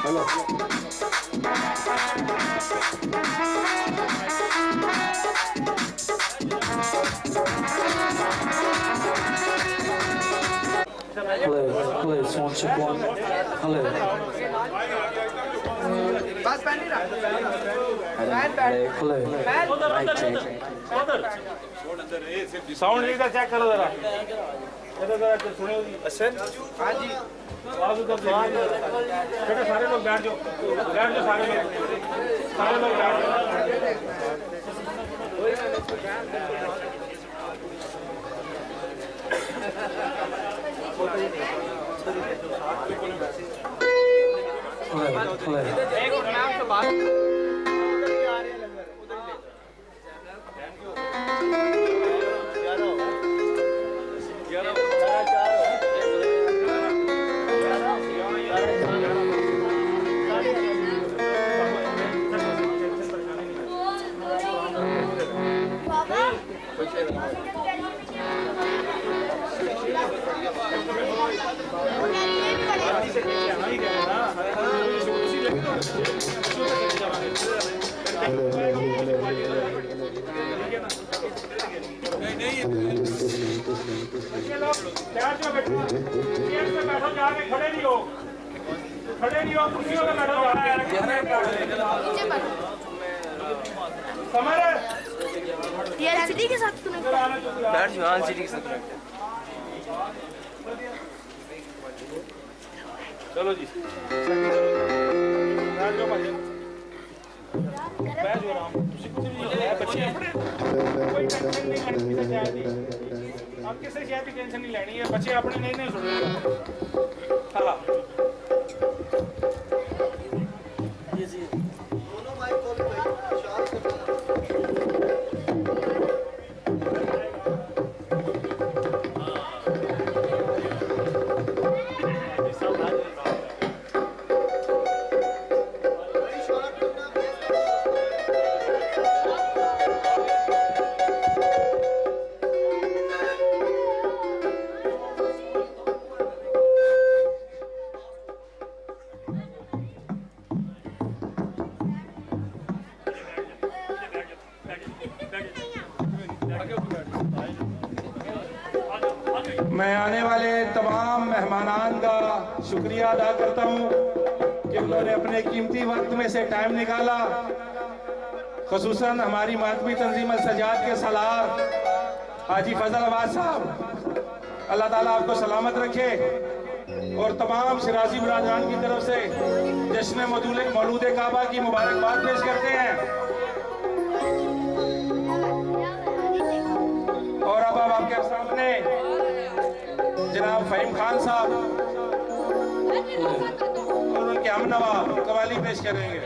Hello Please, one check one. Hello. बस pan नहीं रहा। Hello. Right check. साउंड इधर चेक करो जरा। इधर जरा सुनो अच्छा। हाँ जी। आवाज उधर बेटा सारे लोग बैठ जाओ सारे लोग बैठ जाओ। एक और नाम से बात खड़े नहीं हो कुर्सियों पे बैठो समझ ये एलसीडी के साथ तूने बैठ जाओ एलसीडी के साथ चलो जी बैठ जाओ भाई बैठ जाओ आराम तुसी कुछ भी बच्चे अपने कोई टेंशन नहीं लेनी आप किसी शय की टेंशन नहीं लेनी है बच्चे अपने नहीं सुन रहे हां मैं आने वाले तमाम मेहमानान का शुक्रिया अदा करता हूं कि उन्होंने अपने कीमती वक्त में से टाइम निकाला ख़ुसूसन हमारी मातमी तंजीम अल-सजाद के सलार हाजी फजल अब्बास साहब अल्लाह ताला आपको सलामत रखे और तमाम शिराजी बिरादरान की तरफ से जश्न मौलूद काबा की मुबारकबाद पेश करते हैं। और अब आपके सामने जनाब फ़हीम खान साहब और उनके हमनवा कवाली पेश करेंगे।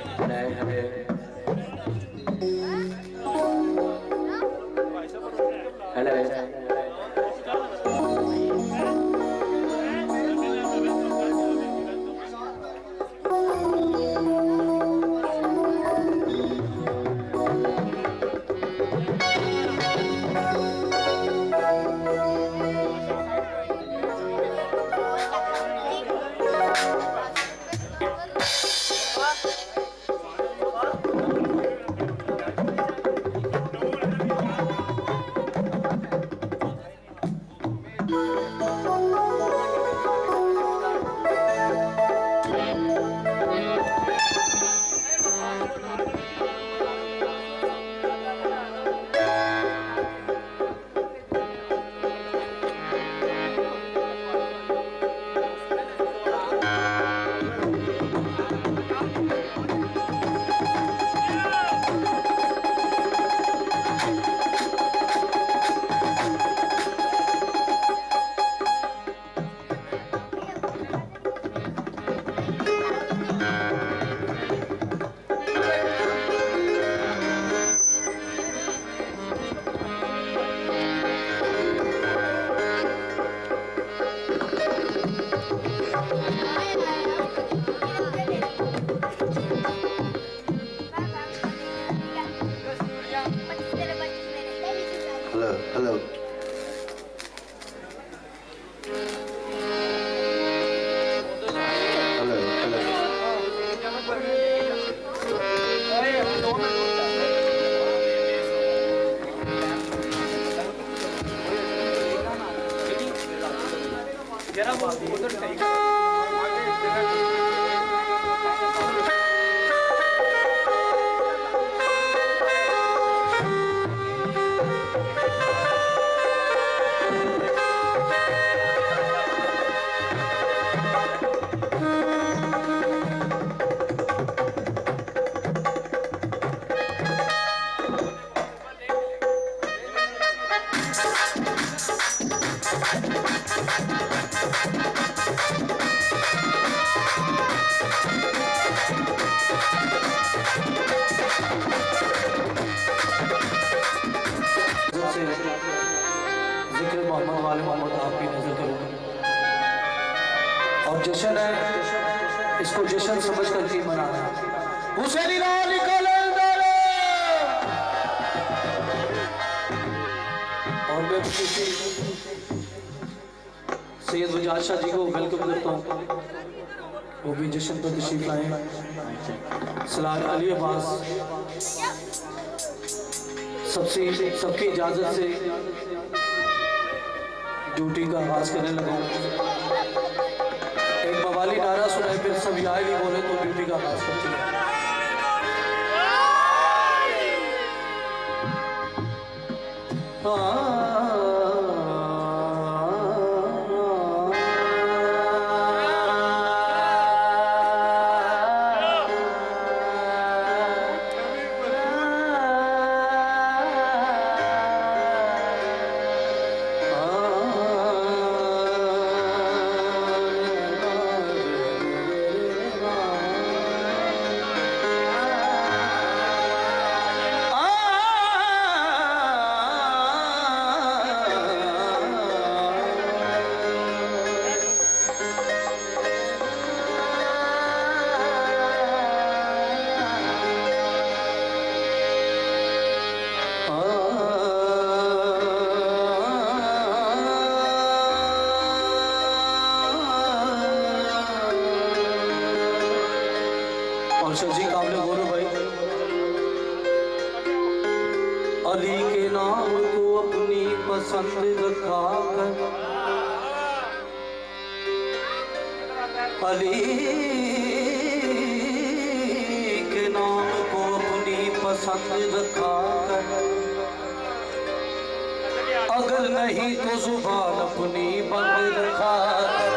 जिक्र मोहम्मद वाले मोहम्मद आपकी नजर करूंगा और जश्न है, इसको जश्न समझ कर के मनाना। हुसैनी लाल और मैं किसी सैयद वजाद शाह जी को वेलकम करता हूँ, वो भी जश्न पर तशरीफ लाए। सलार अली अब्बास सबकी इजाजत से ड्यूटी का आगाज करने लगा। एक बवाली नारा सुनाए, फिर सब याद ही बोले तो ड्यूटी का आगाज करते हैं। जी काबिल बोलो भाई। अली के नाम को अपनी पसंद रखा कर, अली के नाम को अपनी पसंद रखा कर, अगर नहीं तो जुबान अपनी बंद रखा कर।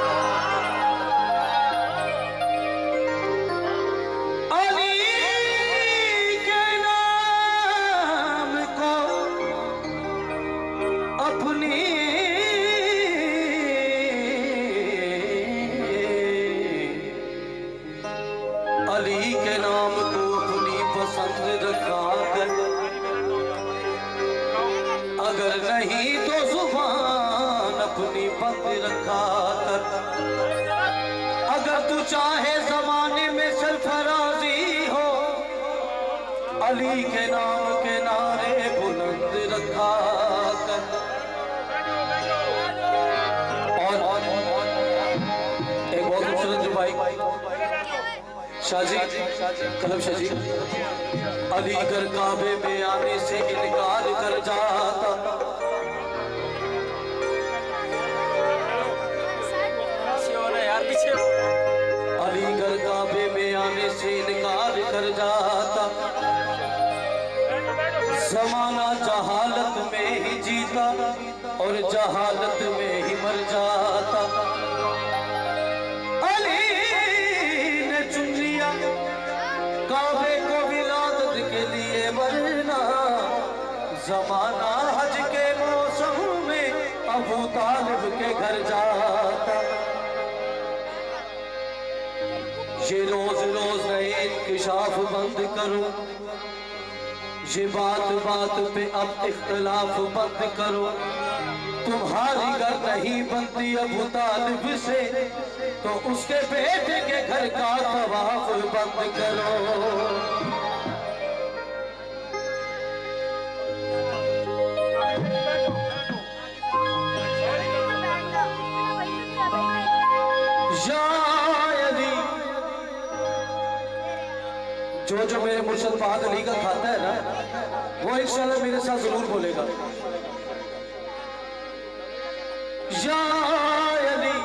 अली के नाम को अपनी पसंद रखा कर, अगर नहीं तो जुबान अपनी बंद रखा कर। अगर तू चाहे जमाने में सरफराजी हो, अली के नाम के नारे बुलंद रखा कर। और एक बहुत खूबसूरत भाई शाहजी कलम शाहजी, अलीगढ़ काबे में आने से इनकार कर जाता, अलीगढ़ काबे में आने से इनकार कर जाता। जमाना जहालत में ही जीता और जहालत में ही मर जाता। काबे को विलादत के लिए वरना जमाना हज के मौसम में अबू तालिब के घर जाता। ये रोज रोज नए इंकिशाफ बंद करो, ये बात बात पे अब इख्तिलाफ बंद करो। तुम्हारी घर नहीं बनती अबू तालिब से तो उसके बेटे के घर का तवाफ बंद करो। जो मेरे मुर्शद पाक अली का खाता है ना, वो इंशाल्लाह मेरे साथ जरूर बोलेगा। या अली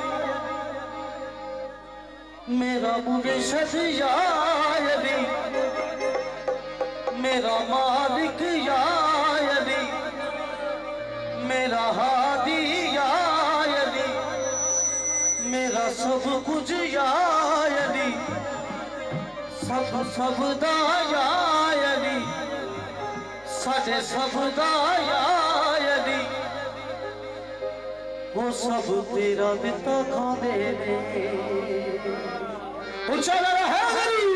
मेरा मुर्शिद या अली, मेरा मालिक या अली, मेरा हादी या अली, मेरा सब कुछ या अली, सब दा या अली, साडे सब दा या अली, वो सब तेरा दिता खांदे ने। उछाला है अली।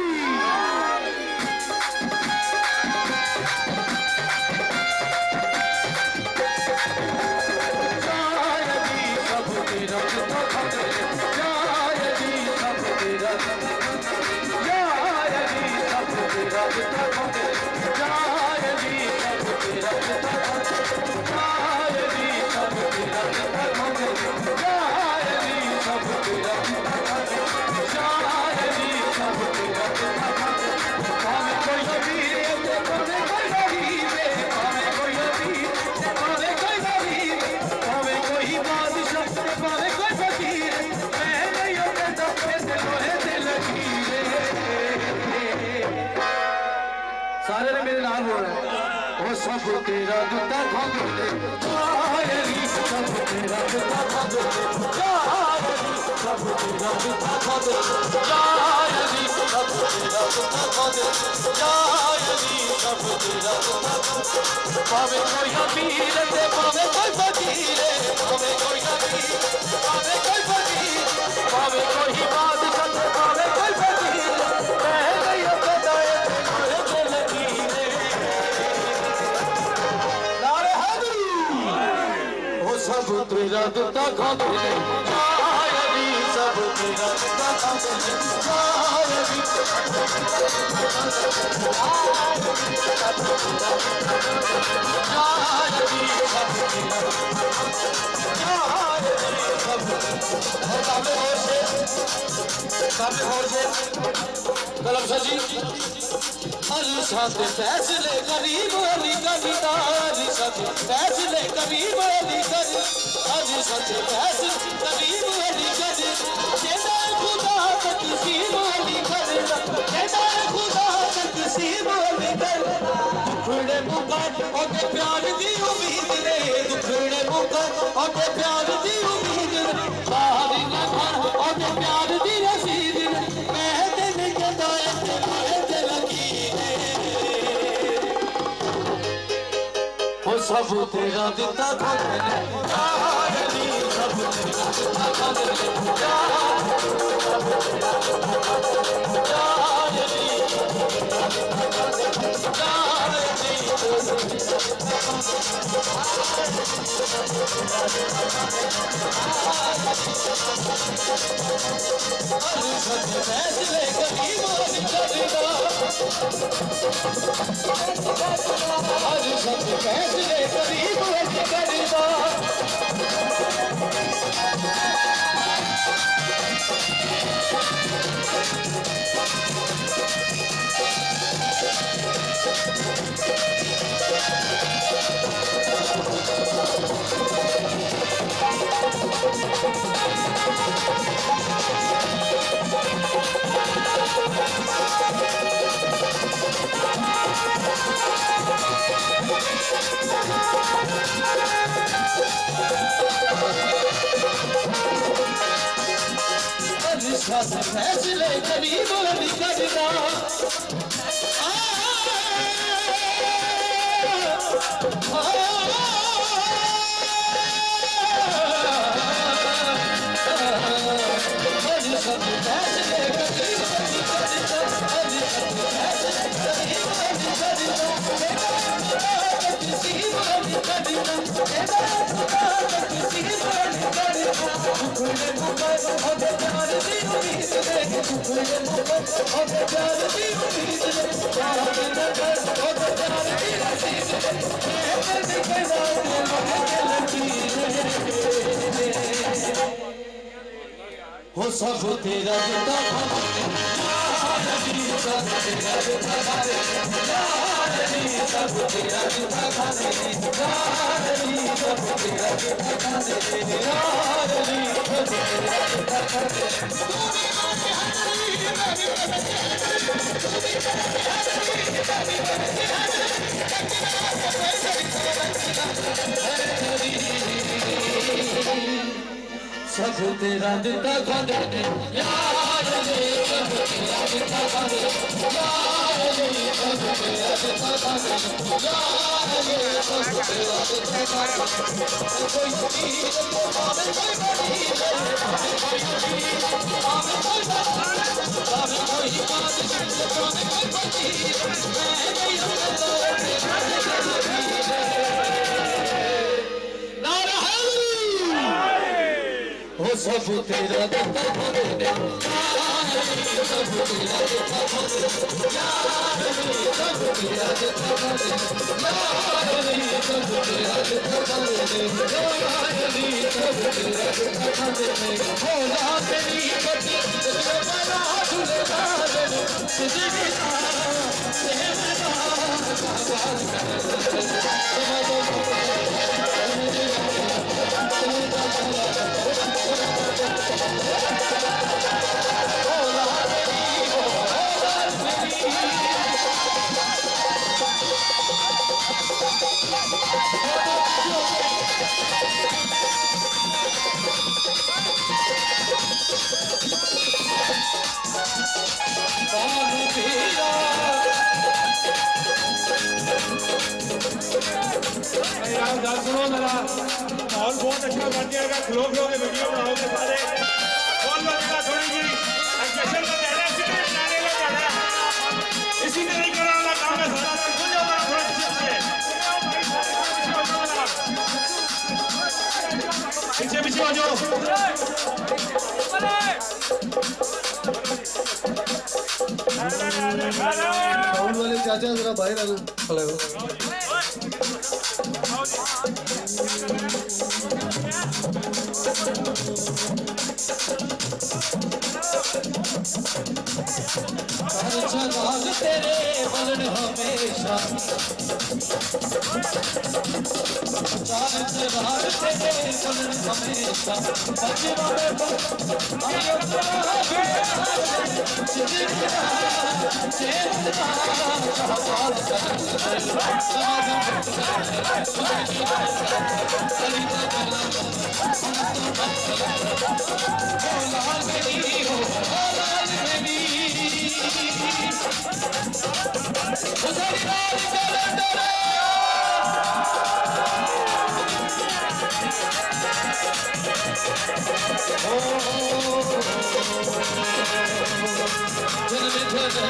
सारे ने मेरे नाम बोल रहे हैं। वो सब तेरा दुता खांदे ने, सब तेरा दुता खांदे ने, सब तेरा दुता खांदे ने, सब तेरा दुता खांदे ने, सब तेरा दुता खांदे। पावे कोई अमीर ते पावे कोई फकीर, पावे कोई अमीर पावे कोई फकीर, पावे कोई बादशाह ते पावे कोई फकीर, मैं नहीं अपना सब तेरा दुता खांदे ने, सब तेरा दुता खांदे ने, कलम सजी हर साथ फैसले करीब अली कविता, हर साथ फैसले करीब अली कर, हर साथ फैसले करीब अली कर, जेदा खुदा तकसीम अली कर, जेदा खुदा तकसीम अली कर। दुखड़े मुका ओते प्यार दी उम्मीद ने, दुखड़े मुका ओते प्यार दी उम्मीद ने, बाहर लगा ओते प्यार दी रसीद ने, मैं तेन कहदा ते लकीर वो सब तेरा दिता खांदे ने, सब तेरा दिता खांदे ने, सब तेरा दिता खांदे फैसले करीब अली कविता, हर सब फैसले करीब अली कविता। फैसले करीब अली कविता, वो सब तेरा दिता खांदे ने, सब तेरा दिता खांदे ने, सब तेरा दिखा दे यार अली सब तेरा दिखा दे यार अली सब तेरा दिखा दे सब तेरा दिखा दे यार अली सब तेरा दिखा दे यार अली सब तेरा दिखा दे यार अली सब तेरा दिखा दे कोई चीज को पावे कोई बड़ी पावे कोई बात पावे कोई बड़ी मैं नहीं नारा है वो सब तेरा दिखा दे यार अली सब तेरा दिखा दे यार अली सब तेरा दिखा दे यार अली सब तेरा दिखा दे यार अली सब तेरा दिखा दे हो ना तेरी बड़ी तेरे बना झूलेदार तुझे सुनो जरा माहौल बहुत अच्छा बन जाएगा खलो खलो के वीडियो बनाओगे सारे कौन लगेगा थोड़ी जी जश्न का कहना इसी तरह ही कराना काम है सारा सुन जाओ थोड़ा पीछे पीछे आ जाओ वाले चाचा जरा बाहर आ खड़े हो जलाल तेरे बलन हमेशा जलाल तेरे बलन हमेशा बजवा में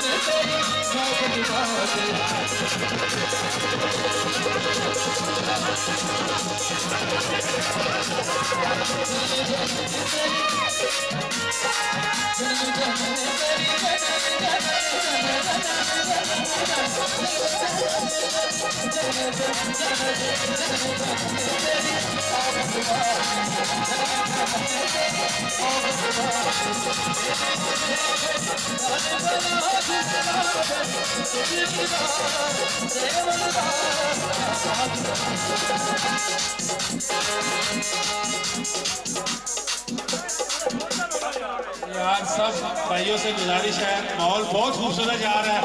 यार सब भाइयों से गुजारिश है माहौल बहुत खूबसूरत जा रहा है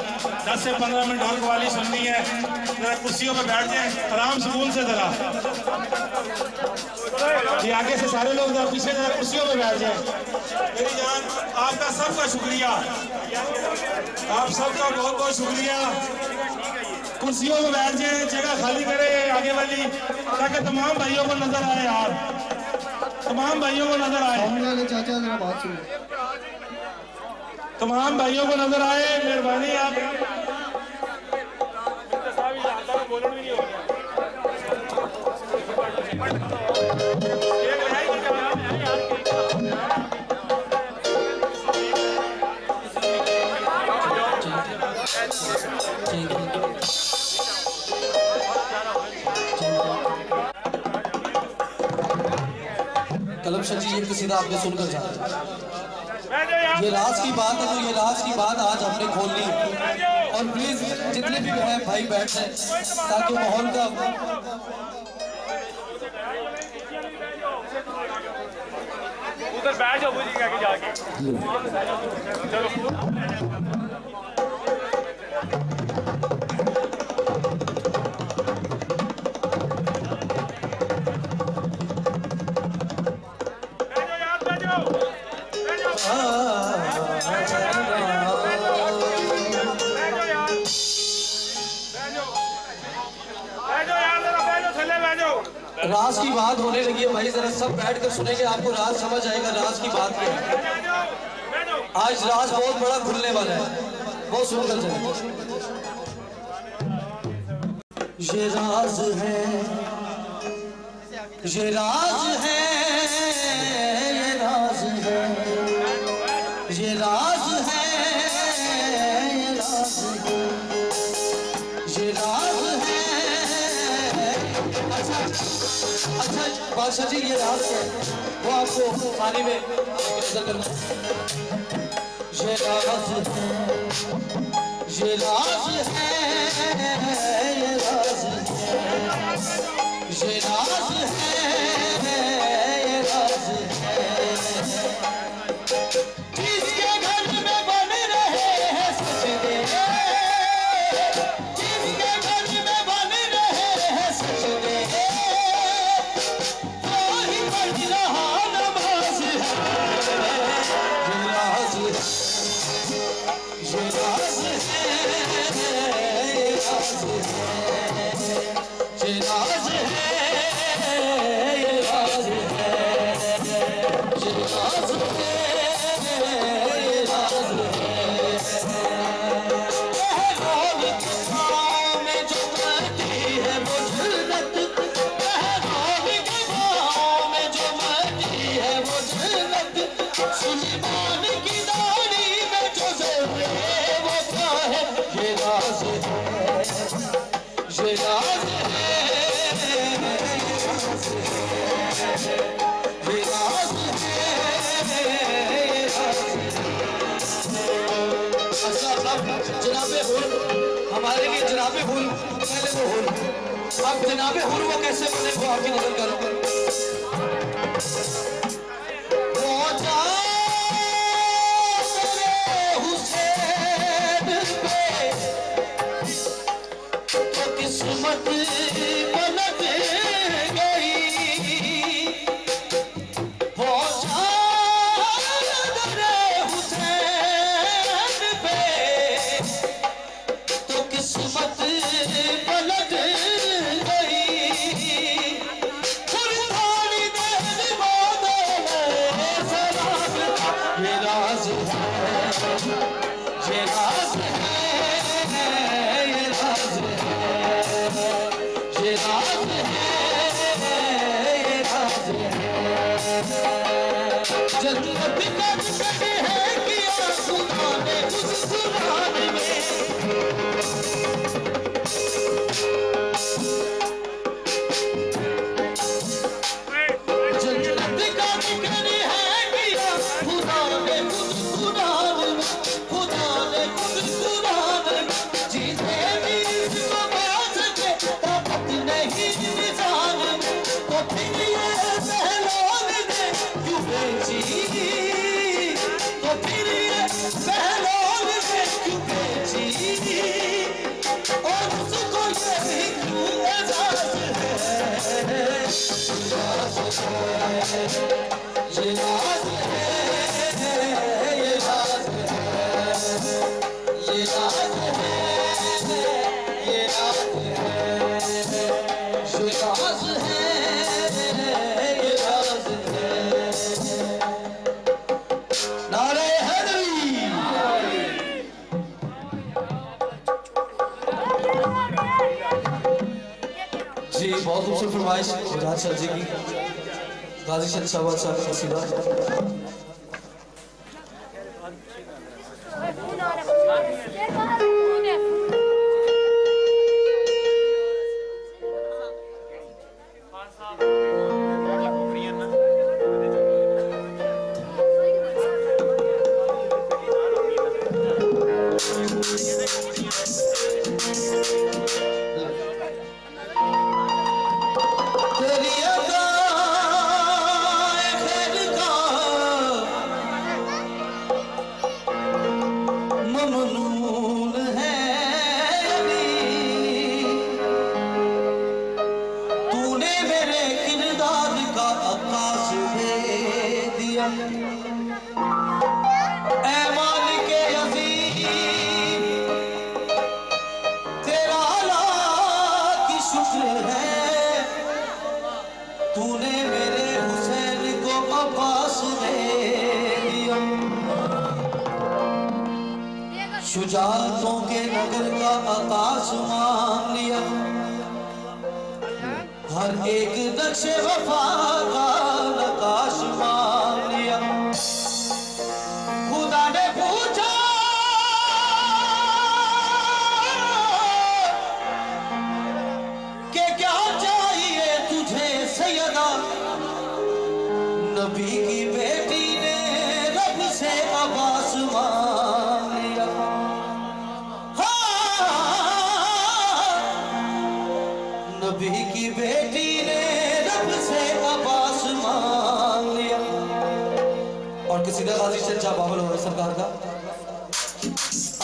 10 से 15 मिनट ढोल कव्वाली सुननी है जरा कुर्सियों पे बैठ जाए आराम सुकून से जरा जी आगे से सारे लोग जरा पीछे जरा कुर्सियों पे बैठ जाए मेरी जान आपका सबका शुक्रिया आप सबका बहुत बहुत शुक्रिया कुर्सियों पे बैठ जाए जगह खाली करे आगे वाली ताकि तमाम भाइयों को नजर आए यार तमाम भाइयों को नजर आए चाचा जरा बात सुन तमाम भाइयों को नजर आए मेहरबानी आप कलमशर जी ये कसीदा आपने सुनकर जाना ये राज की बात है तो ये राज की बात आज हमने खोल ली और प्लीज जितने भी हैं भाई बैठ जाए ताकि माहौल का उधर बैठ जाओ बुझी आगे जाके चलो राज की बात होने लगी है भाई, जरा सब बैठ कर सुनेंगे, आपको राज समझ आएगा राज की बात क्या है। आज राज बहुत बड़ा खुलने वाला है, बहुत सुनकर चले। ये राज है, ये राज है, ये राज है, ये राज है, ये राज है, ये राज है। अच्छा बादशाह जी ये राज है वो आपको पानी में नजर करना। ये राज है, ये राज है, ये राज है, ये राज है, ये राज है। जिसके घर में बन रहे हैं सजदे, जिसके घर में बन रहे हैं सजदे, वही पढ़ रहा नमाज है। ये राज है, ये राज है, ये राज है, ये राज है, ये राज है, ये राज है। सुलेमान की दाढ़ी में जो ज़र्रे वो क्या है, ये राज है, ये राज है, ये राज है, ये राज है। जनाबे हुर हमारे लिए जनाबे हुर पहले वो हुर, अब जनाबे हुर वो कैसे बने वो आपकी नजर करो। किस्मत पलट गई, वो हुसैन पे तो किस्मत पलट गई। थोड़ी देर बाद ये राज है, ये राज है, ये राज है, ये राज है, ये राज है। जन्नत का जिक्र है किया खुदा ने उस कुरान में, जन्नत का जिक्र है किया खुदा ने उस कुरान में, खुदा ने उस कुरान में। जीते भी इसको बात के ताकत नहीं निजान में, तो फिर ये पहलवान ने क्यों बेची, तो फिर ये पहलवान ने क्यों बेची, और उसको ये क्यों एजाज है। ये राज है, ये राज है, ये राज है, ये राज है, ये राज है, ये राज है। नारे हैदरी। जी बहुत खूबसूरत फरमाइश राज सर जी की, गाजी शहद शाहबाद साहब का सीधा। ममनून है अली, तूने मेरे किरदार का आकाश दे दिया। ऐ मालिक अज़ीम तेरा लाख शुक्र है, तूने मेरे हुसैन को अब्बास दे दिया। शुजाअतों के नगर का आकाश मान लिया, हर एक नक्शे वफा का नकाश मान लिया। खुदा ने पूछा कि क्या चाहिए तुझे सैयदा, नबी की बेटी ने रब से अब्बास मांग लिया। नबी की बेटी ने रब से अब्बास मांग लिया। और किसी ने गाजी चचा बाबल हो सरकार का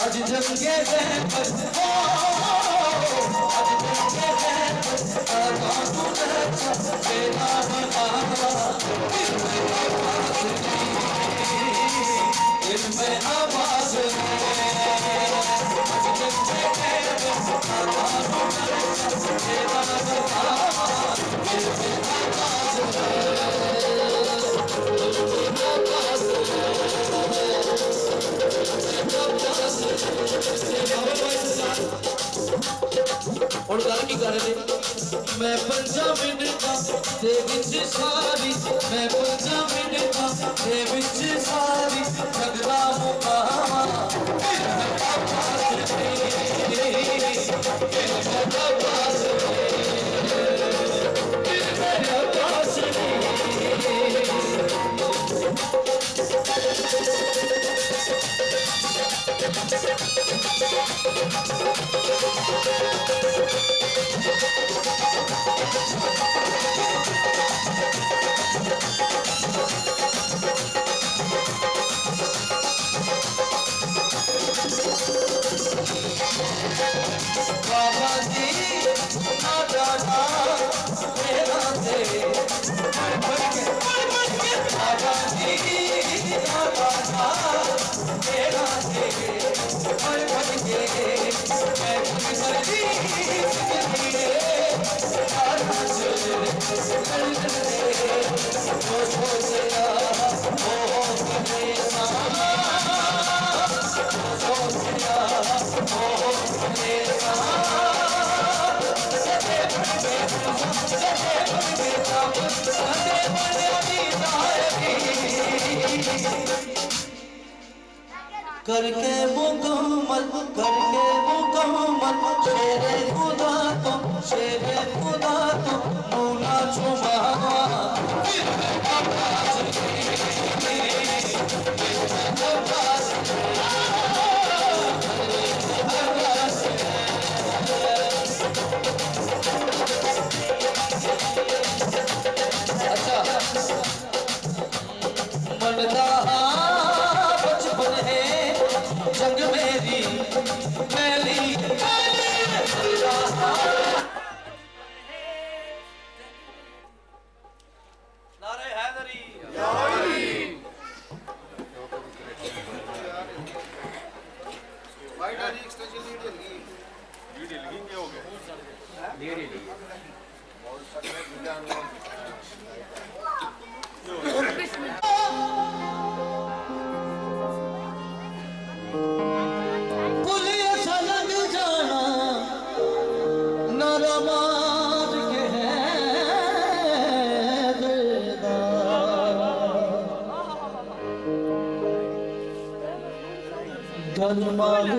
आज जग के पर हो, आज जग के पर इनमें आवाज और गल की कर रहे मैं 5 मिनट दे विच सारी, मैं 5 मिनट दे विच सारी झगड़ा मुकावा। बाबा जी ना जाना मेरा से बाबा जी ना जाना मेरा से मैं करके मुकम्मल शेरे खुदा तो मौला छुमा। अच्छा मनदा बचपन है जंग मेरी पहली नारे हैदरी धर्माल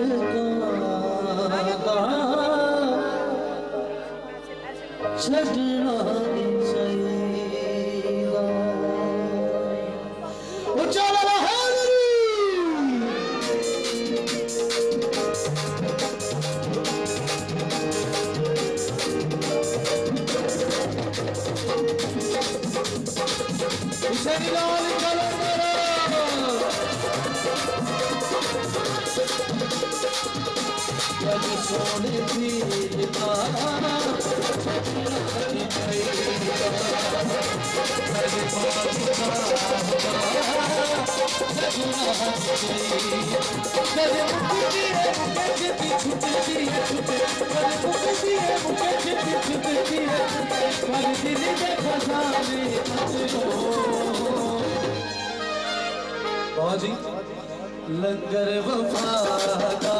का छड़ना सईदा वो चला है हुसैन लाल कलंदर सोने पीर का बाजी लंगर वफा का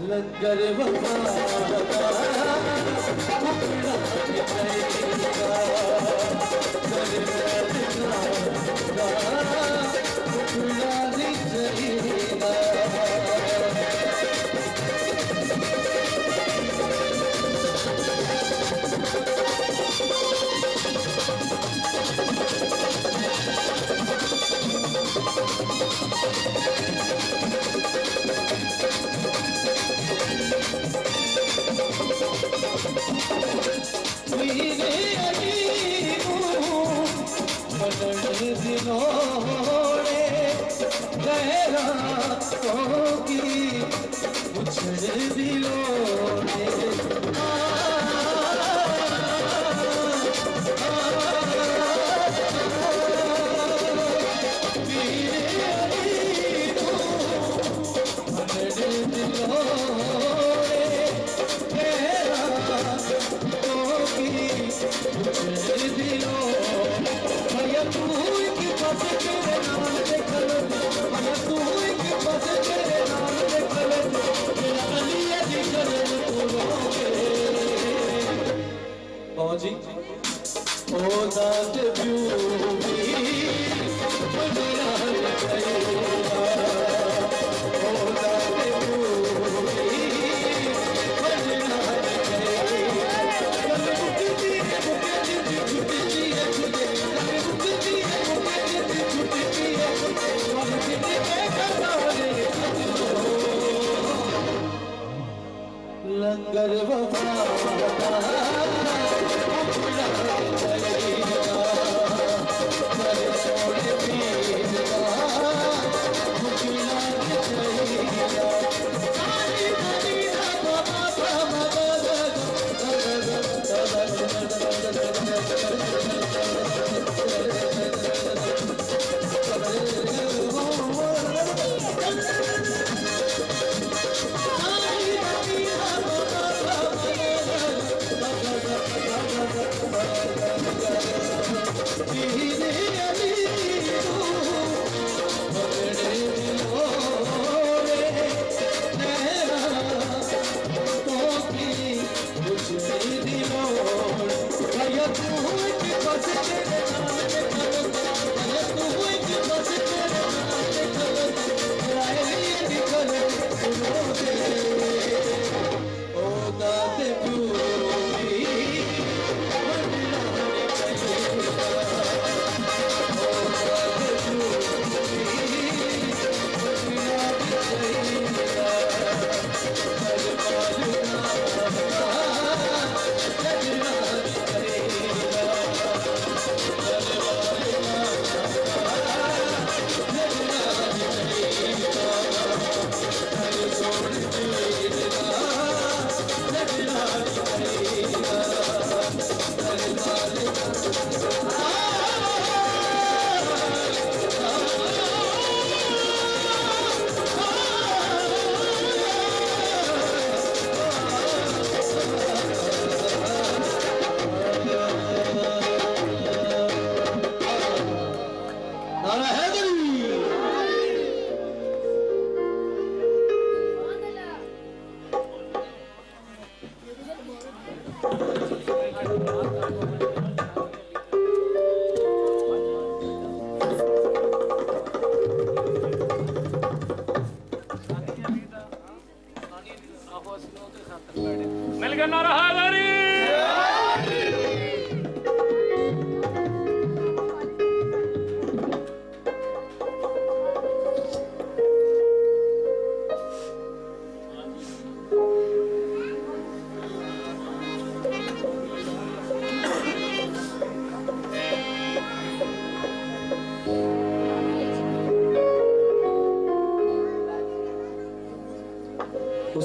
लंगर वफा जी ओ दाद लंगर वफा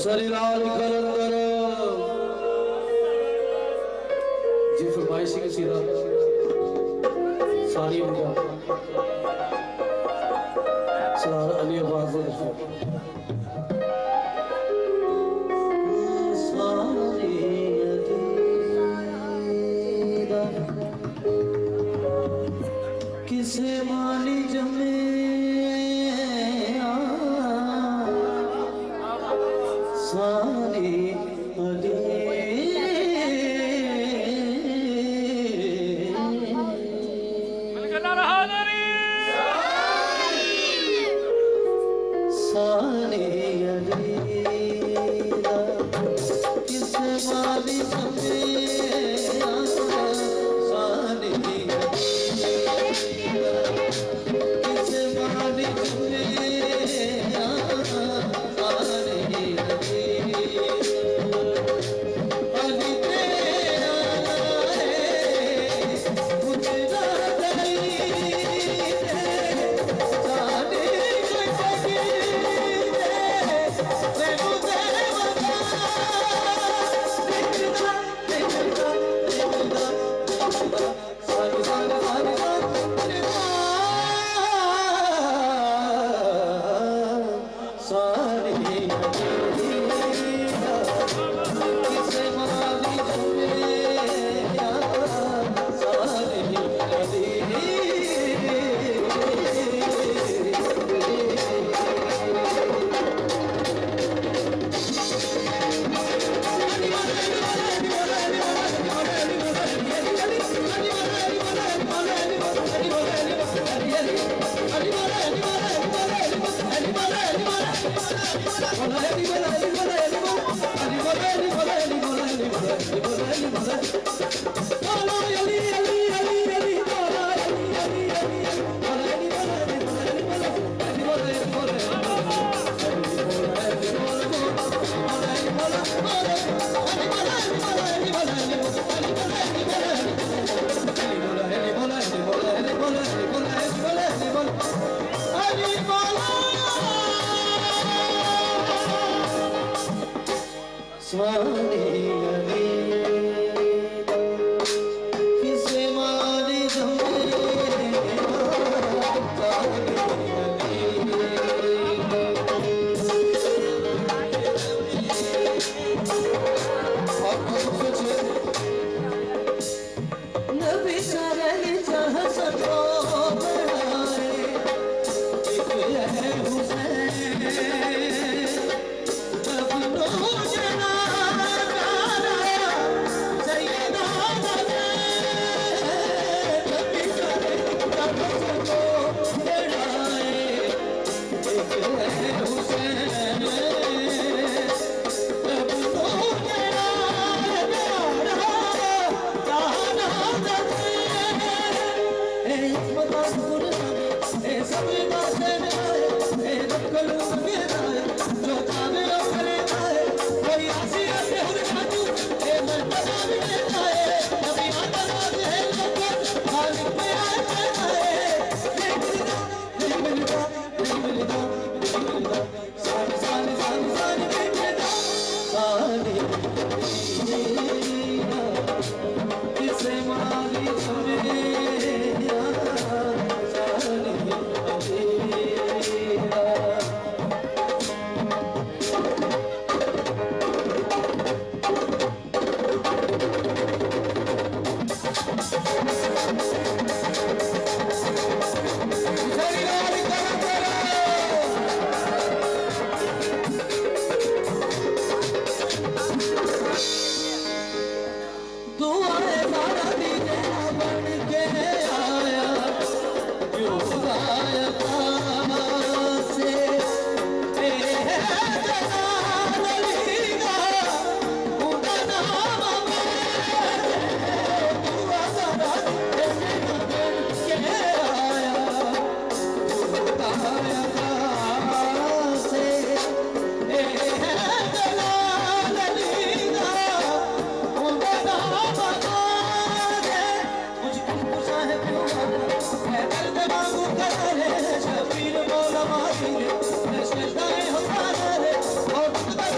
सरीलाल करंदर जी फरमाइश की सीधा सारी मुझा सलार अली अब्बास किसे मानी जमे सारी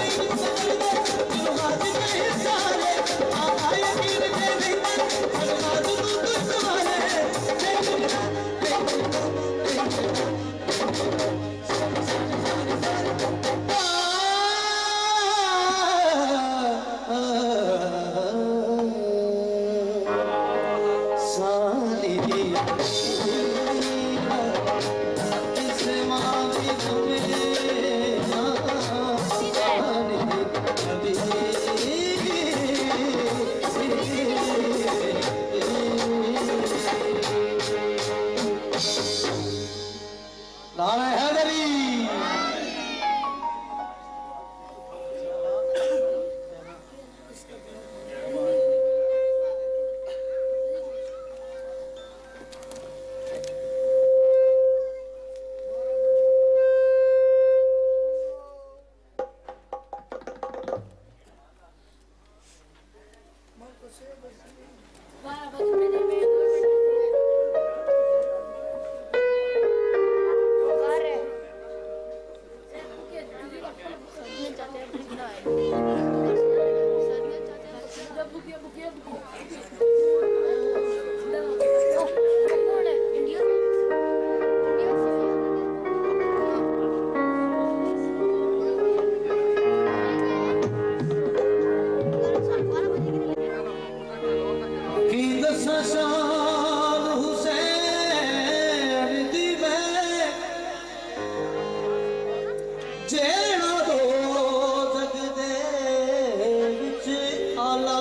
Let's जान हुसैन दी मैं जेड़ा दो जग दे विच आला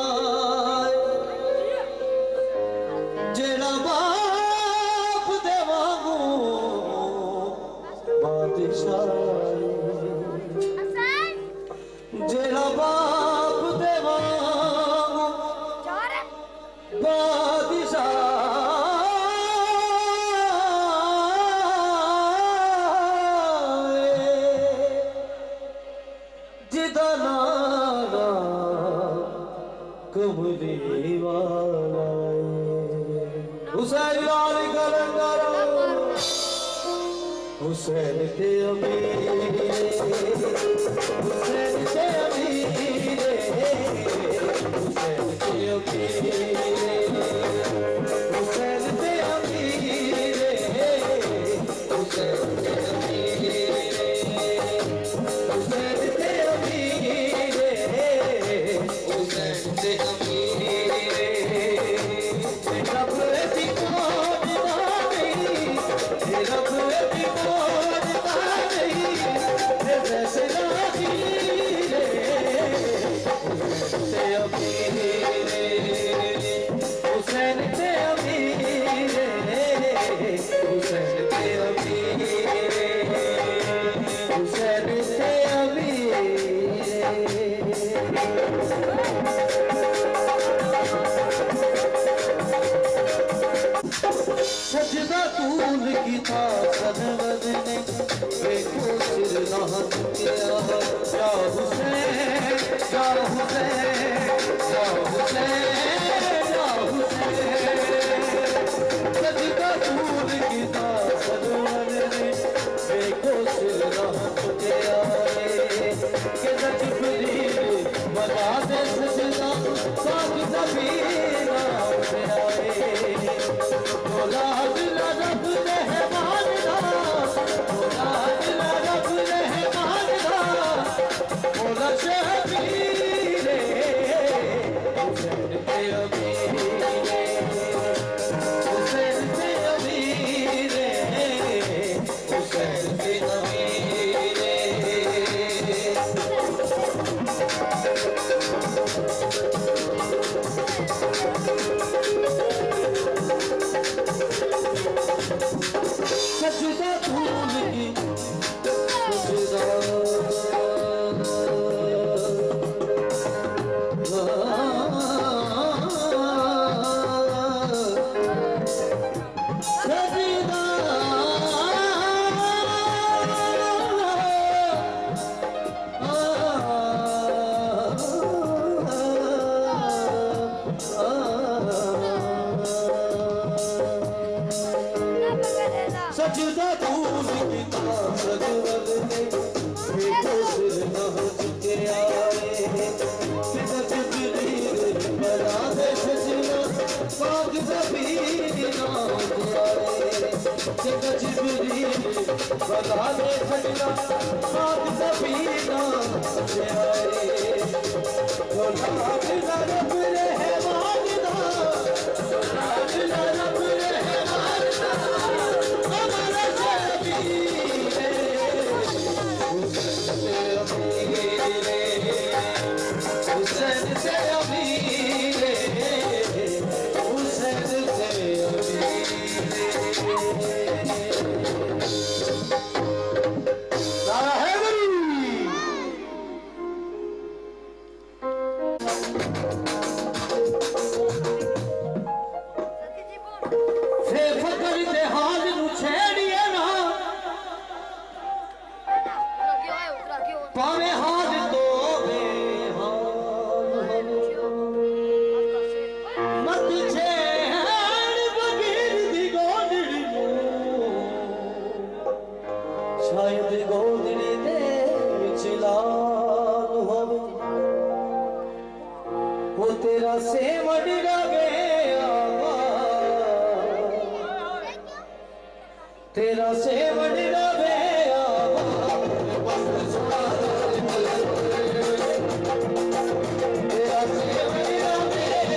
जेड़ा बाप दे वांगू बादशाह जेड़ा बाप दे वांगू बादशाह जिदा नाना कमली वाला हुसैन लाल कलंदर हुसैन ते अमीर हुसैन ते अमीर हुसैन ते अमीर हुसैन ते अमीर हुसैन ते अमीर हुसैन ते अमीर हुसैन ते अमीर रब दी कौन दा नहीं रब दी कौन दा नहीं ते फैसला हीरे हुसैन ते अमीर हुसैन ते अमीर हुसैन ते अमीर हुसैन ते अमीर सजदा तूल की था सरवद ने देखो सिर नहा चुकिया या हुसैन या हुसैन या हुसैन या हुसैन सजदा तूल की था सरवद ने देखो सिर नहा चुकिया के जिब्रील बता दे सजदा साथ ज़मीना से आए औलाद रब रहमान दा औलाद रब रहमान दा मौला शबीर हुसैन ते अमीर हुसैन ते अमीर हुसैन ते अमीर सजदा तूल की सजदा सजदा तूल की सजवद ने देखो सिर नहा चुके आए जिब्रील बना दे सजना पाक ज़मीना से आए जिब्रील बना दे सजना पाक ज़मीना से आए औलाद रब रहमान दा औलाद रब रहमान दा हमारा शबीर हुसैन से अमीर हुसैन से अमीर नारा हैदरी फे फकर दे हाल नु छेड़िए ना पावे हाल तो मत छेड़ बगीर दी गोदड़ी शायद गोदड़ी दे विच लाल होवे वो तेरा सेवड़ रवे तेरा सेवड़ रवे तेरा सेवड़ रवे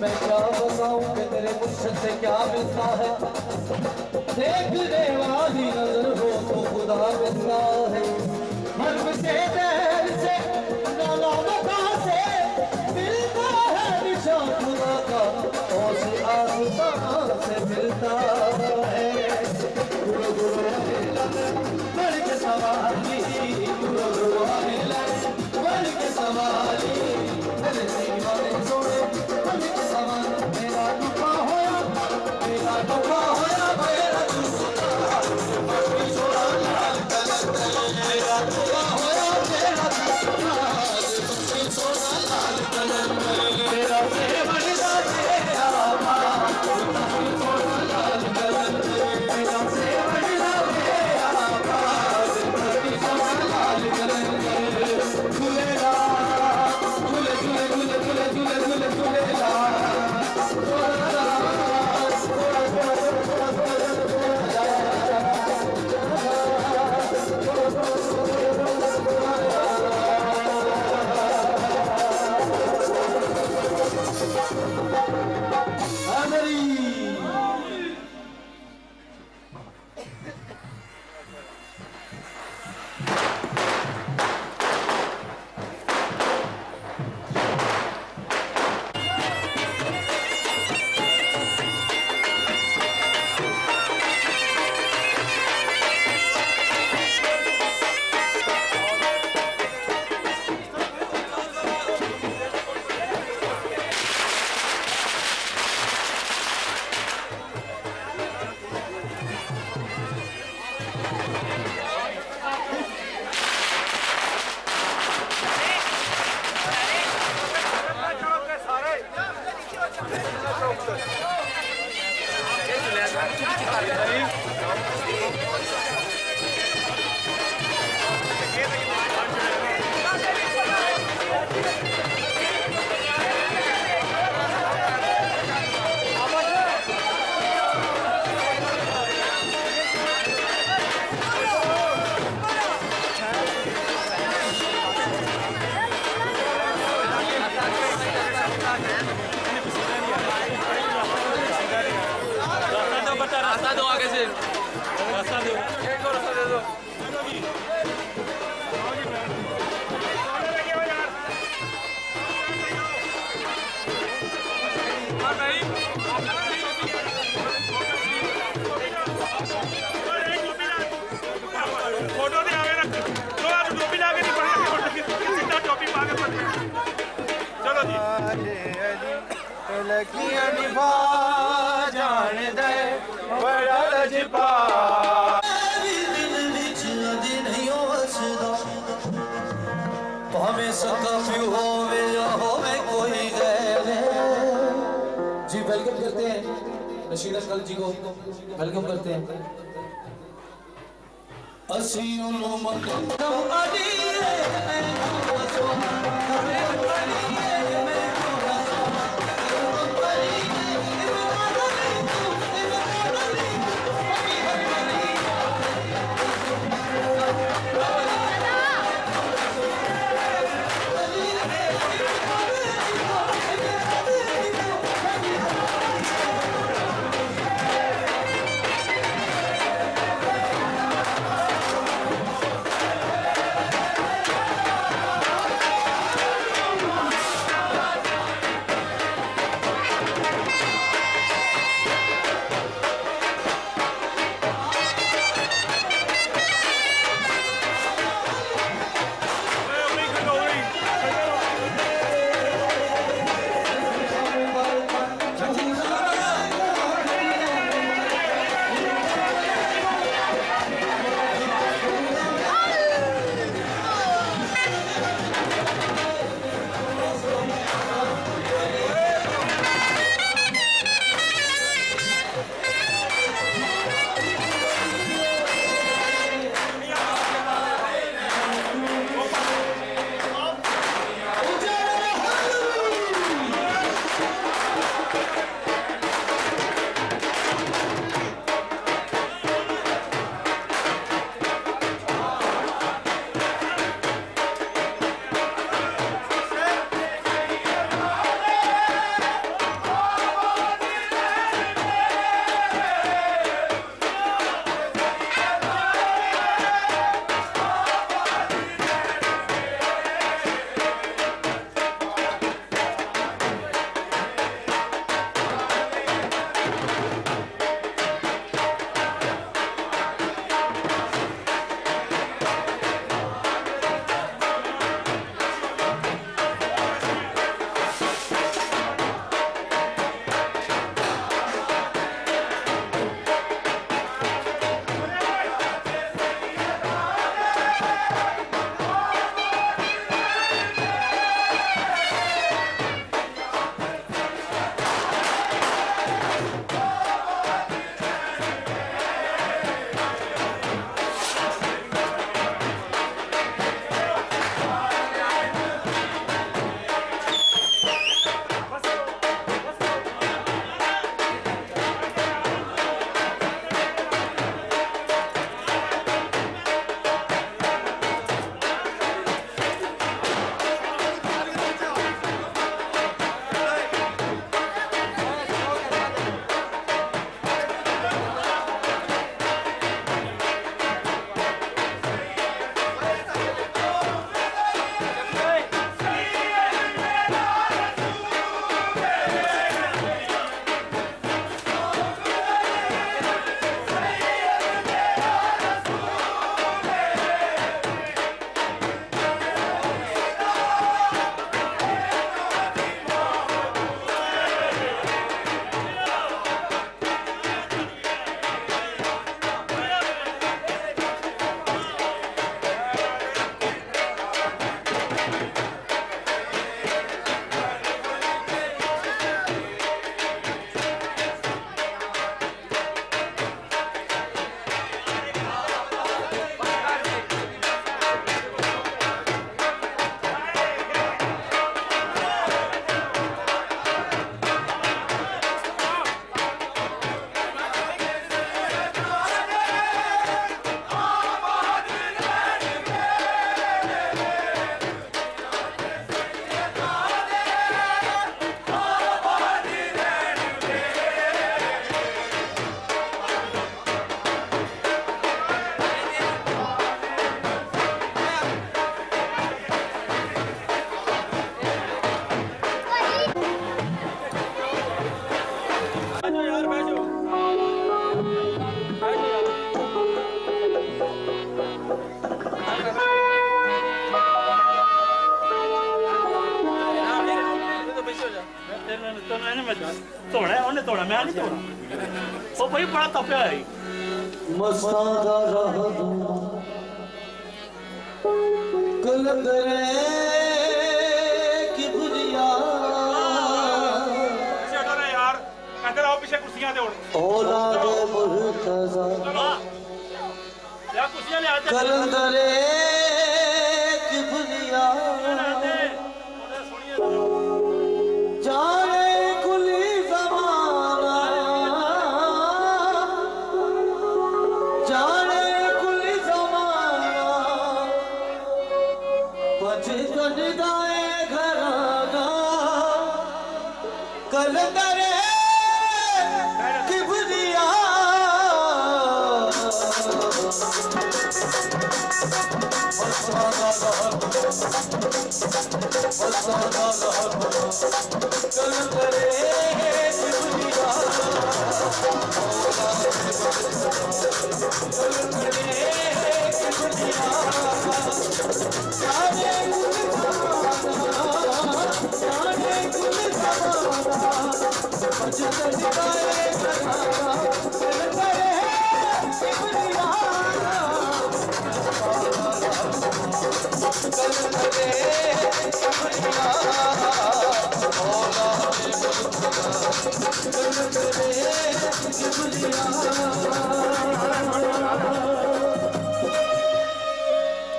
मैं क्या बताऊं कि तेरे मुर्शिद से क्या मिलता है। देखने वाली नजर हो तो खुदा मिलता है। मर्म से दहर से नाला वफा से मिलता है निशान खुदा का, और से आसमान से मिलता है। गुरु गुरु बढ़ के सवाली, गुरु गुरु बढ़ के सवाली, मेरे दीवाने सोने बढ़ के सवाल। मेरा दुखा होया, मेरा दुखा होया, मेरा दुखा छोड़ा लाल कलर। मेरा दुखा होया, मेरा दुखा छोड़ा लाल कलर। मेरा से बढ़ता तेरा पाप छोड़ा लाल कलर। मेरा से बढ़ता तेरा पाप छोड़ा लाल कलर। झूलेला झूले झूले झूले झूले झूले झूले झूलेला रास्ता दो, आगे से रास्ता दो, एक और रास्ता दे दो। फोटो भी आगे रख दो, आप टोपी लाके नहीं पड़ेगा, सीधा टोपी पाके पड़। चलो जी। लखियां निभा जान दे बड़ा लजपा भावें सका प्यू होवे या होवे कोई गैर। जी वेलकम करते हैं रशीद अंकल जी को, वेलकम करते हैं। असी तोड़ा है उन्हें तोड़ा, मैं नहीं तोड़ा। वो भाई बड़ा तपया है। मस्ताना रह कलंदरे की बुनिया यार इधर आओ पीछे कुर्सियां दे औलाद मुर्तजा या कुर्सियां ले आते कलंदरे की बुनिया जाने कुली जमाना जाने कुली जमाना बचे कटदाए घराना कलंदरे की बुनिया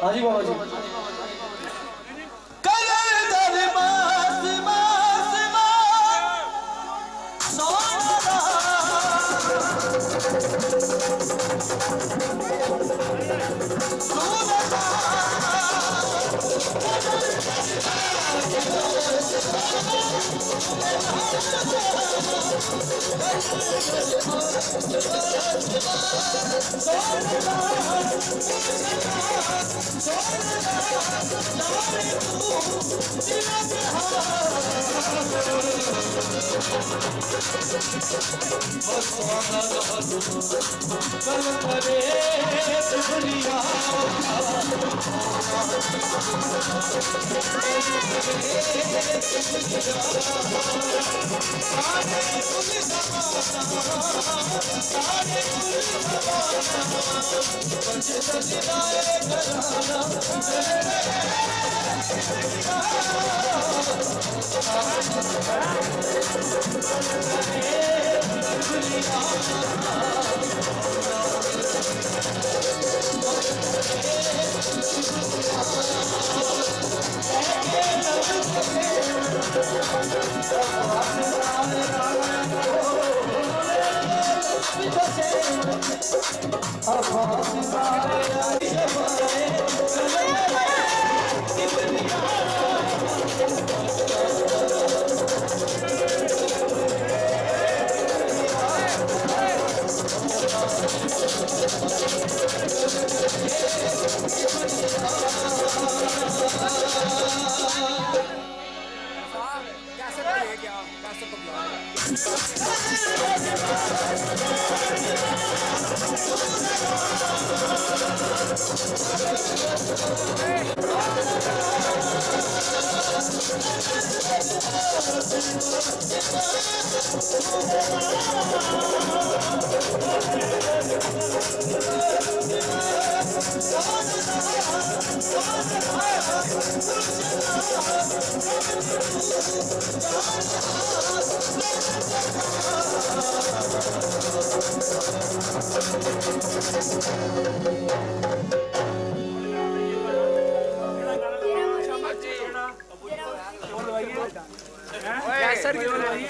हाँ जी बाबा जी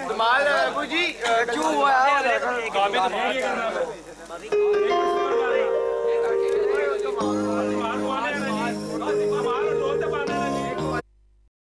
धमाल अबू जी क्यों हुआ है?